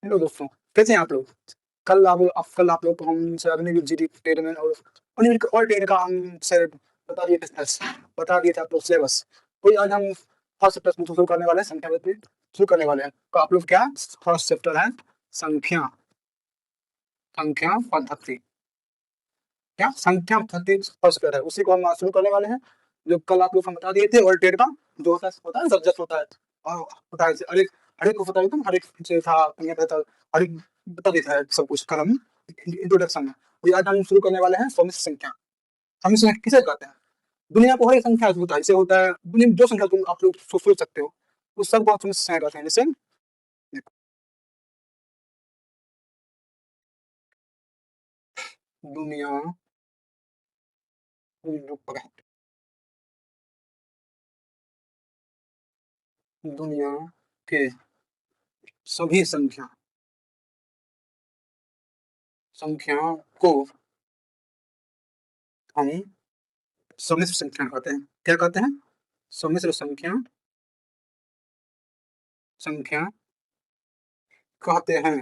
Hello दोस्तों, कैसे हैं आप लोग? कल आप लोग को हमसे अग्निवीर जीडी टेरमेन और अग्निवीर और टेर का हमसे बता दिए थे, बता दिए थे आप लोग सिलेबस। तो आज हम फर्स्ट चैप्टर शुरू करने वाले हैं, संख्या पद्धति शुरू करने वाले हैं। तो आप लोग क्या फर्स्ट चैप्टर है संख्या संख्या पद्धति, क्या संख्या पद्धति फर्स्ट चैप्टर है, उसी को हम आज शुरू करने वाले हैं। जो कल आप लोग हम बता दिए थे और टेर का जो होता है सब्जेक्ट होता है और होता है हर एक को बता देता हूँ, हर एक से था हर एक बता देता है सब कुछ कल हम इंट्रोडक्शन में। तो आज हम शुरू करने वाले हैं सम्मिश्र संख्या। सम्मिश्र संख्या किसे कहते हैं? दुनिया को हर एक संख्या होता है, जैसे होता है दुनिया में जो संख्या तुम आप लोग सोच सकते हो उस सबको आप सम्मिश्र संख्या कहते हैं। जैसे दुनिया दुनिया के सभी संख्या को हम सम्मिश्र संख्या कहते हैं। क्या कहते हैं? सम्मिश्र संख्या कहते हैं।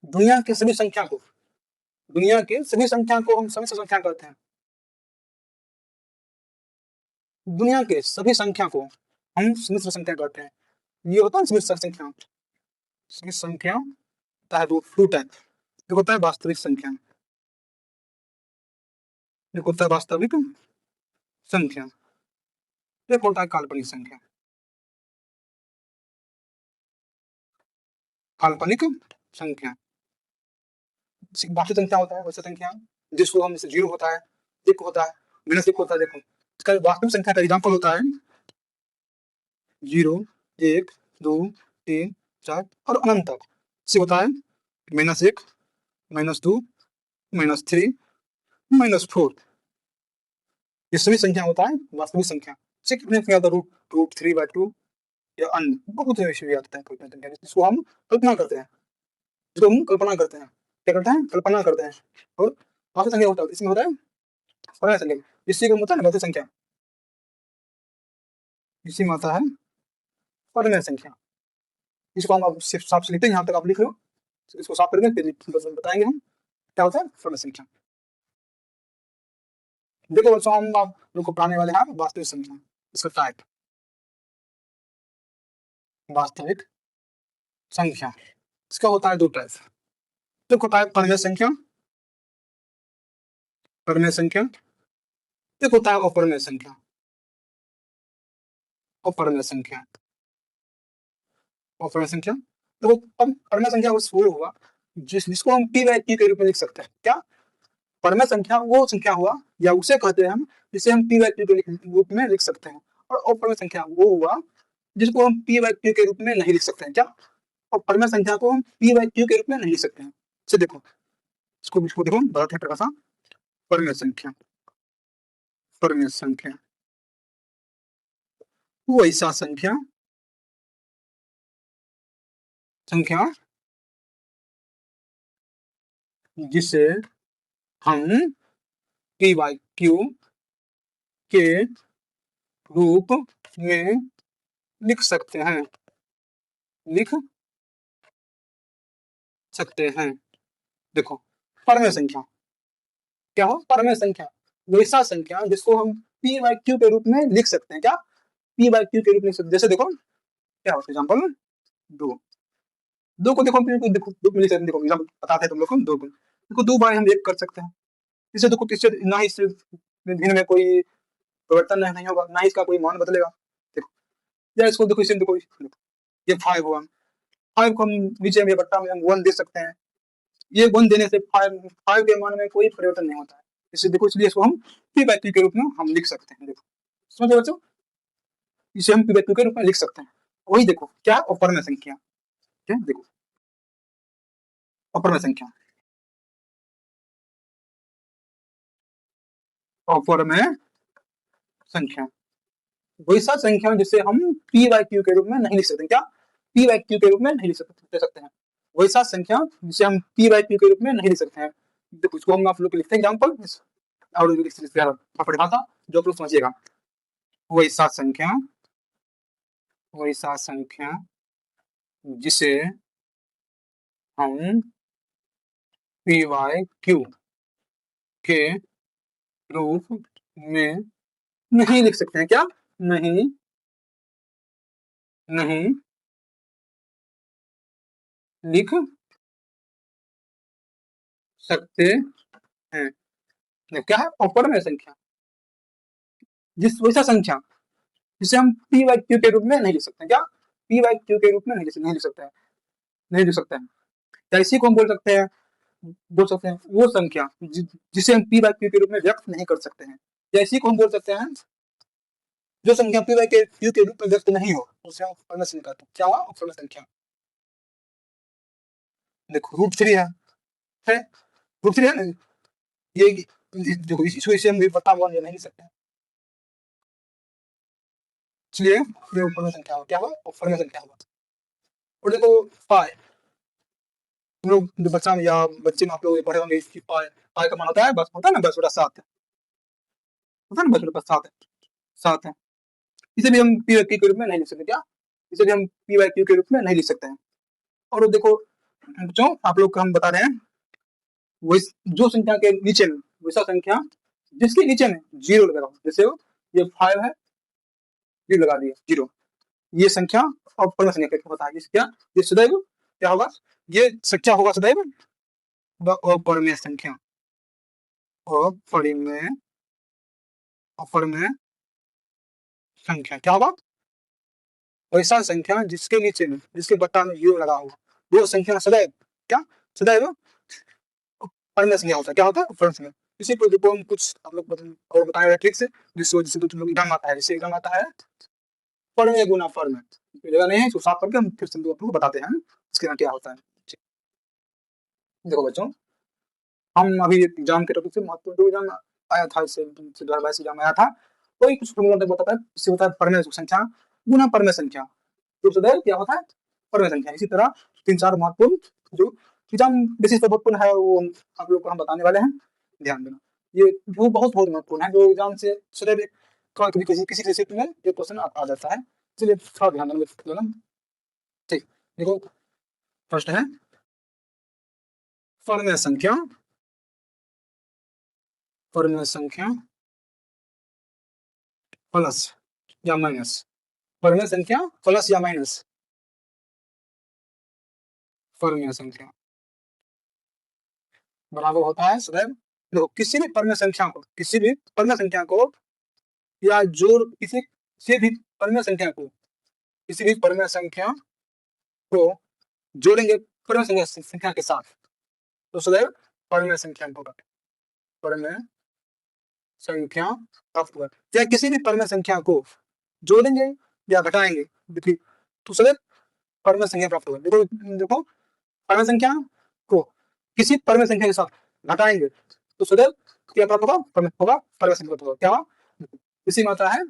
दुनिया के सभी संख्या को दुनिया के सभी संख्या को हम सम्मिश्र संख्या कहते हैं। दुनिया के सभी संख्या को हम सम्मिश्र संख्या कहते हैं। ये होता है सम्मिश्र संख्या। सम्मिश्र संख्या होता है दो टाइप। एक होता है वास्तविक संख्या, एक होता है वास्तविक संख्या, एक होता है काल्पनिक संख्या। काल्पनिक संख्या वास्तविक संख्या होता है वैसे संख्या जिसको हम जैसे जीरो होता है, एक होता है, माइनस एक होता है। देखो इसका वास्तविक संख्या का एग्जाम्पल होता है 0, 1, 2, 3, 4 और अनंत तक। से होता है -1, -2, -3, -4। ये सभी संख्या होता है वास्तविक संख्या। से कितने संख्या होता है रूट 3/2 या अन्य बहुत से विषय आता है कल्पना संख्या, जिसको हम कल्पना करते हैं, जिसको हम कल्पना करते हैं। क्या करते हैं? कल्पना करते हैं। और वास्तविक संख्या होता है इसमें होता है पूर्ण संख्या, इसी को होता है वास्तविक संख्या, इसी में आता है पूर्ण संख्या। इसको हम अब सिर्फ साफ से लिखते हैं, यहाँ तक आप लिख लो, इसको साफ करेंगे फिर बताएंगे हम क्या होता है पूर्ण संख्या। देखो बच्चों, हम आप लोग को पढ़ाने वाले हैं वास्तविक संख्या, इसका टाइप वास्तविक संख्या। इसका होता है दो टाइप। एक होता है परमेय संख्या, एक होता है अपरमेय संख्या। अपरमेय संख्या अपरमेय संख्या देखो, परमेय संख्या वो हुआ जिसको हम p/q के रूप में लिख सकते हैं। क्या? परमेय संख्या वो संख्या हुआ या उसे कहते हैं हम जिसे हम p/q के रूप में लिख सकते हैं। और अपरमेय संख्या वो हुआ जिसको हम p/q के रूप में नहीं लिख सकते हैं। क्या? और परमेय संख्या को हम p/q के रूप में नहीं लिख सकते हैं। इसे देखो, इसको देखो बहुत है प्रकार परमेय संख्या। परमेय संख्या वो ऐसा संख्या जिसे हम p/q के रूप में लिख सकते हैं देखो, परमेय संख्या क्या हो? परमेय संख्या वैसा संख्या जिसको हम p/q के रूप में लिख सकते हैं। क्या? p/q के रूप में जैसे देखो क्या होता है एग्जाम्पल दो दो को देखो देखो दो मिली सेकंड देखो एग्जाम्पल बताते हैं तुम लोग को। दो को देखो दो बार हम एक कर सकते हैं। इससे देखो इससे ना ही इससे भिन्न में कोई परिवर्तन नहीं होगा, ना ही इसका कोई मान बदलेगा। देखो या इसको देखो, इसे देखो ये 5 हुआ, 5 को हम नीचे में बट्टा में हम 1 दे सकते हैं। ये 1 देने से 5 के मान में कोई परिवर्तन नहीं होता है। इसे देखो, इसलिए इसको हम p/q के रूप में हम लिख सकते हैं। देखो समझ बच्चों, इसे हम p/q के रूप में लिख सकते हैं। वही देखो क्या अपरमेय संख्या। क्या? देखो अपरमेय संख्या अपरमेय संख्या वैसा संख्या जिसे हम p/q के रूप में नहीं लिख सकते। क्या? p/q के रूप में नहीं लिख सकते हैं। वैसा संख्या जिसे हम p/q के रूप में नहीं लिख सकते हैं। देखो इसको हम आप लोग लिखते हैं एग्जाम्पल और परिभाषा जो आप लोग समझिएगा। वैसा संख्या जिसे हम पी वाई क्यू के रूप में नहीं लिख सकते हैं। क्या नहीं नहीं लिख सकते हैं। क्या है? अपवर्ग संख्या, जिस वैसा संख्या जिसे हम पी वाई क्यू के रूप में नहीं लिख सकते। क्या पी वाई क्यू के रूप में नहीं लिख सकते हैं, नहीं लिख सकते हैं। या इसी को हम बोल सकते हैं वो संख्या जिसे हम पी वाई क्यू के रूप में व्यक्त नहीं कर सकते हैं। या इसी को हम बोल सकते हैं जो संख्या पी वाई के क्यू के रूप में व्यक्त नहीं हो उसे हम अपवर्ग संख्या कहते हैं। क्या हुआ? अपवर्ग संख्या। देखो √3 है √3 है ना, ये जो इसे हम बता हुआ नहीं लिख सकते हैं, इसलिए ये अपवर्ग संख्या हुआ। क्या हुआ? अपवर्ग संख्या हुआ। और देखो पाई, तुम लोग जो बच्चा में या बच्चे में आप लोग पढ़े होंगे इसकी पाई, पाई का मान होता है बस, होता है ना 10/7, होता है ना 10/7 है, 7 है। इसे भी हम पी वाई क्यू के रूप में नहीं लिख सकते। क्या इसे भी हम पी वाई क्यू के रूप में नहीं लिख सकते हैं। और देखो बच्चों आप लोग को हम बता रहे हैं जो संख्या के नीचे में वैसा संख्या जिसके नीचे में जीरो लगा हो, जैसे ये 5 है, जीरो लगा दिया, जीरो, ये संख्या अपवर्ग संख्या क्या होता है? क्या ये सदैव क्या होगा? ये संख्या होगा सदैव अपवर्ग संख्या, अपवर्ग अपवर्ग संख्या क्या होगा? वैसा संख्या जिसके नीचे में जिसके बट्टा में जीरो लगा हुआ वो संख्या सदैव क्या सदैव अपवर्ग संख्या होता है। क्या होता है? अपवर्ग संख्या। इसी पर देखो हम कुछ आप लोग और बताए ट्रिक से जिसकी वजह से तुम लोग एग्जाम आता है, जैसे एग्जाम आता है फर्म गुना फर्म जगह नहीं है, इसको साफ करके हम फिर से आप लोग बताते हैं इसके क्या होता है। देखो बच्चों हम अभी एग्जाम के टॉपिक से महत्वपूर्ण जो एग्जाम आया था, इससे एग्जाम आया था, वही कुछ फॉर्मूला तक बताता है। इससे होता है परमेय संख्या गुना परमेय संख्या, तो सदैव क्या होता है? परमेय संख्या। इसी तरह 3-4 महत्वपूर्ण जो एग्जाम बेसिस पर महत्वपूर्ण है वो आप लोग को हम बताने वाले हैं, ध्यान देना। ये वो बहुत बहुत महत्वपूर्ण है जो एग्जाम से सदैव कभी किसी किसी क्षेत्र में ये क्वेश्चन आ जाता है, इसलिए थोड़ा ध्यान देना। ठीक, देखो फर्स्ट है परमेय संख्या, परमेय संख्या प्लस या माइनस, परमेय संख्या प्लस या माइनस परमेय संख्या बराबर होता है सदैव। देखो किसी भी परमेय संख्या को या जोड़ किसी से भी परमेय संख्या को किसी भी परमेय संख्या को जोड़ेंगे परमेय संख्या के साथ तो सदैव परमेय संख्या होगा, परमेय संख्या प्राप्त होगा। या किसी भी परमेय संख्या को जोड़ेंगे या घटाएंगे देखिए तो सदैव परमेय संख्या प्राप्त होगा। देखो देखो परमेय संख्या को किसी परमेय संख्या के साथ घटाएंगे तो सदैव क्या प्राप्त होगा? परमेय संख्या प्राप्त होगा। क्या इसी में आता है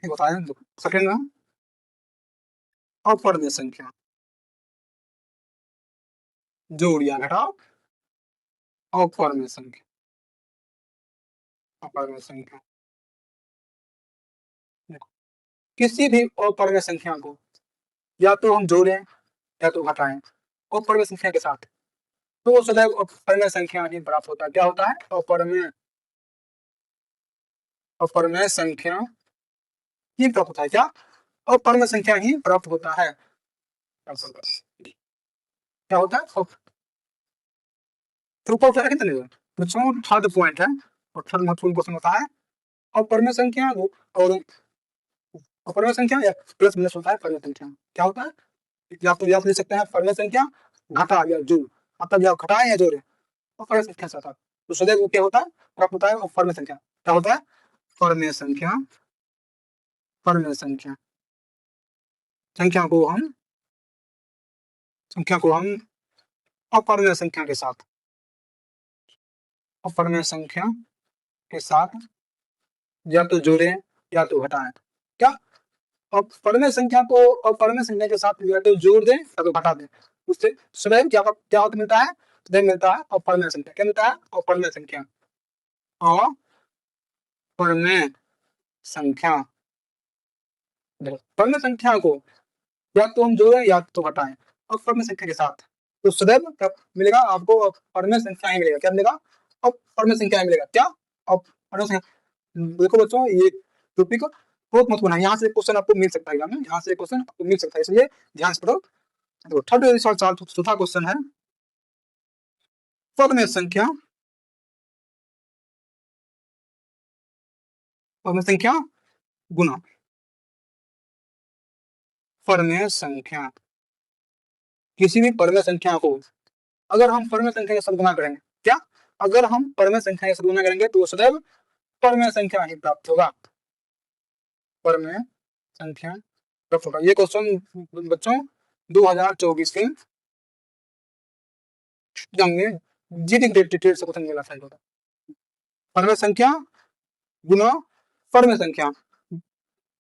बताया सेकंड अपरमेय संख्या, जोड़ या घटाओ अपरमेय संख्या, अपरमेय संख्या। किसी भी अपरमेय संख्या को या तो हम जोड़ें या तो घटाएं अपरमेय संख्या के साथ तो वो सदैव अपरमेय संख्या ही प्राप्त होता है। क्या होता है? अपरमेय संख्या ही प्राप्त होता है। क्या अपरमेय संख्या ही प्राप्त होता है। क्या होता है? तो ऊपर उठा कितने बच्चों थर्ड पॉइंट है और थर्ड महत्वपूर्ण क्वेश्चन होता है अपरमेय संख्या और अपरमेय संख्या या प्लस माइनस होता है परमेय संख्या। क्या होता है? या तो लिख सकते हैं परमेय संख्या घटा या जोड़, मतलब या घटाए या जोड़े अपरमेय संख्या से आता है तो सदैव क्या होता है? प्राप्त होता है परमेय संख्या। क्या होता है? परमेय संख्या, परमेय संख्या संख्या को हम अपरमेय संख्या के साथ अपरमेय संख्या के साथ या तो जोड़े या तो घटाएं। क्या अब परमेय संख्या को अपरमेय संख्या के साथ या तो जोड़ दें या तो घटा दें, उससे सदैव क्या क्या होता मिलता है? सदैव मिलता है अपरमेय संख्या। क्या मिलता है? अपरमेय संख्या, अपरमेय संख्या। परमेय संख्या को या तो हम जोड़ें या तो घटाएं अपरमेय संख्या के साथ तो सदैव क्या मिलेगा आपको? परमेय संख्या ही मिलेगा। क्या मिलेगा? अब परमेय संख्या ही मिलेगा। क्या? अब परमेय संख्या। देखो बच्चों, ये टॉपिक बहुत महत्वपूर्ण है। यहाँ से क्वेश्चन आपको मिल सकता है एग्जाम में, यहाँ से क्वेश्चन आपको मिल सकता है, इसलिए ध्यान से पढ़ो। देखो थर्ड चौथा क्वेश्चन है परमेय संख्या, परमेय संख्या गुना परमेय संख्या। किसी भी परमेय संख्या को अगर हम परमेय संख्या के साथ गुना करेंगे, क्या? अगर हम परमेय संख्या के साथ गुना करेंगे तो सदैव परमेय संख्या ही प्राप्त होगा। परमेय संख्या प्राप्त होगा। ये क्वेश्चन बच्चों 2024 के एग्जाम में जीडी रिलेटेड से क्वेश्चन मिला था। परमेय संख्या गुना परमेय संख्या।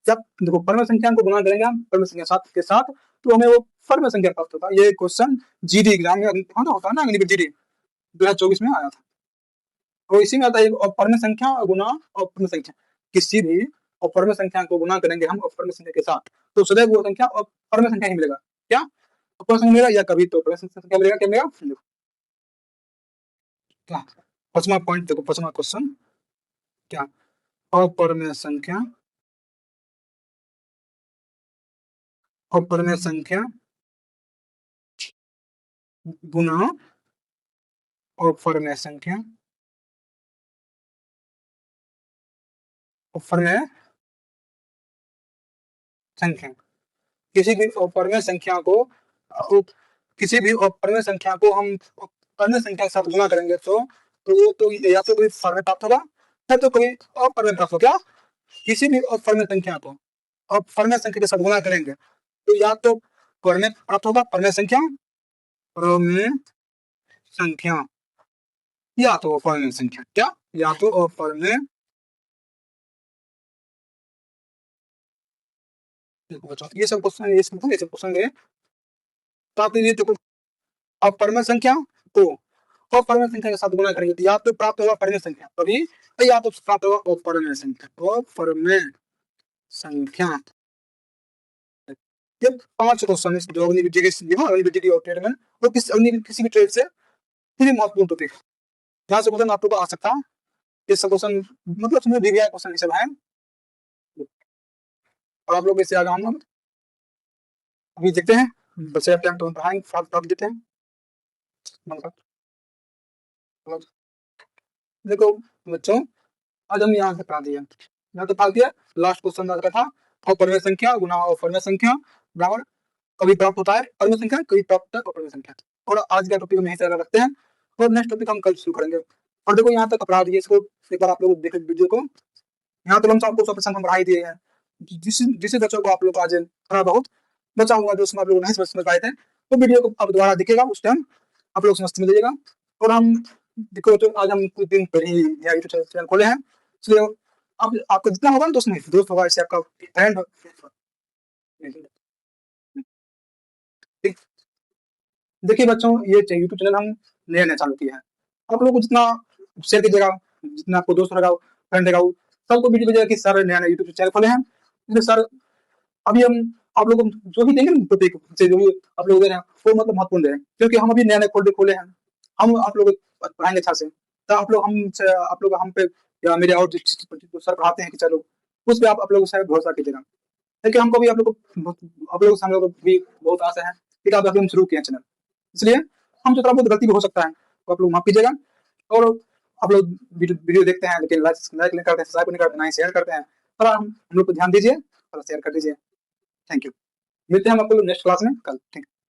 जब देखो परमेय संख्या को गुना करेंगे हम परमेय संख्या के साथ, तो हमें वो परमेय संख्या प्राप्त होगा। ये क्वेश्चन जीडी एग्जाम में होता है ना, जीडी 2024 में आया था। और इसी में आता है अपरमेय संख्या और गुना अपरमेय संख्या। किसी भी अपरमेय संख्या को गुना करेंगे हम अपरमेय संख्या के साथ, तो सदैव वो संख्या अपरमेय संख्या ही मिलेगा। क्या? अपरमेय संख्या मिलेगा, या कभी तो अपरमेय संख्या मिलेगा। क्या मिलेगा? क्या? पांचवा पॉइंट देखो, पांचवा क्वेश्चन क्या? अपरमेय संख्या, अपरमेय संख्या गुना अपरमेय संख्या, अपरमेय संख्या। किसी भी अपरमेय संख्या को किसी भी अपरमेय संख्या को हम परमेय संख्या के साथ गुना करेंगे तो या तो कोई परमेय प्राप्त होगा, या तो कोई अपरमेय प्राप्त होगा। क्या? किसी भी अपरमेय संख्या को अपरमेय संख्या के साथ गुना करेंगे तो या तो परमेय प्राप्त होगा, परमेय संख्या, परमेय संख्या, या तो अपरमेय संख्या। क्या? या तो अपरमेय। ये सब क्वेश्चन, ये सब क्वेश्चन है। तो आप ये देखो, अपरमेय संख्या को अपरमेय संख्या के साथ गुणा करेंगे तो या तो प्राप्त होगा परमेय संख्या, तभी या तो प्राप्त होगा अपरमेय संख्या। अपरमेय संख्या। ये 5 क्वेश्चन जो अग्निविद्या और ट्रेड में, वो किसी भी ट्रेड से किसी महत्वपूर्ण टॉपिक जहाँ से क्वेश्चन आप लोग को आ सकता है। ये सब क्वेश्चन मतलब समझ दिया क्वेश्चन सब है। और आप लोग इसे आगे हम अभी देखते हैं, बच्चे टाइम तो पढ़ाएंगे, साथ देते हैं। देखो बच्चों, आज हम यहाँ से पढ़ा दिया, यहाँ तो पढ़ा दिया। लास्ट क्वेश्चन का था अपरमेय संख्या गुना अपरमेय संख्या बराबर कभी प्राप्त होता है परमेय संख्या, कभी प्राप्त होता है अपरमेय संख्या। और आज का टॉपिक हम यहीं से रखते हैं, और नेक्स्ट टॉपिक हम कल शुरू करेंगे। और देखो यहाँ तक पढ़ा दिए, इसको एक बार आप लोग देखें वीडियो को। यहाँ तो हम आपको 100% हम पढ़ाई दिए हैं। जिस बच्चों को आप लोग आज थोड़ा बहुत बचा हुआ जो उसमें आप लोग नहीं समझ पाए थे, तो वीडियो को आप दोबारा दिखेगा, उस टाइम आप लोग समझ जाइएगा। और हम देखो तो आज हम कुछ दिन पहले ही यूट्यूब चैनल खोले हैं, इसलिए आप आपको जितना होगा ना दोस्त होगा, इससे आपका फ्रेंड हो। देखिए बच्चों, ये यूट्यूब चैनल हम नया नया चालू किया है। आप लोग को जितना शेयर कीजिएगा, जितना आपको दोस्त रहेगा, फ्रेंड रहेगा, सबको वीडियो भेजिएगा कि सर नया नया यूट्यूब चैनल खोले हैं। इसलिए सर अभी हम आप लोगों को जो भी देंगे ना टॉपिक से, जो भी आप लोग दे रहे हैं वो मतलब महत्वपूर्ण दे रहे हैं, क्योंकि हम अभी नया नया खोले हैं। हम आप लोग पढ़ाएंगे अच्छा से, तो आप लोग हम पे या मेरे और जो सर पढ़ाते हैं कि चलो उस पर आप लोग शायद भरोसा कीजिएगा, क्योंकि हमको भी आप लोग से हम लोग भी बहुत आशा है कि आप हम शुरू किए हैं चैनल, इसलिए हम जो थोड़ा बहुत गलती भी हो सकता है तो आप लोग माफ कीजिएगा। और आप लोग वीडियो देखते हैं लेकिन लाइक नहीं करते हैं, सब्सक्राइब नहीं करते हैं, ना ही शेयर करते हैं, थोड़ा हम लोग को ध्यान दीजिए, थोड़ा शेयर कर दीजिए। Thank you. मिलते हैं हम आपको नेक्स्ट क्लास में कल। Thank you.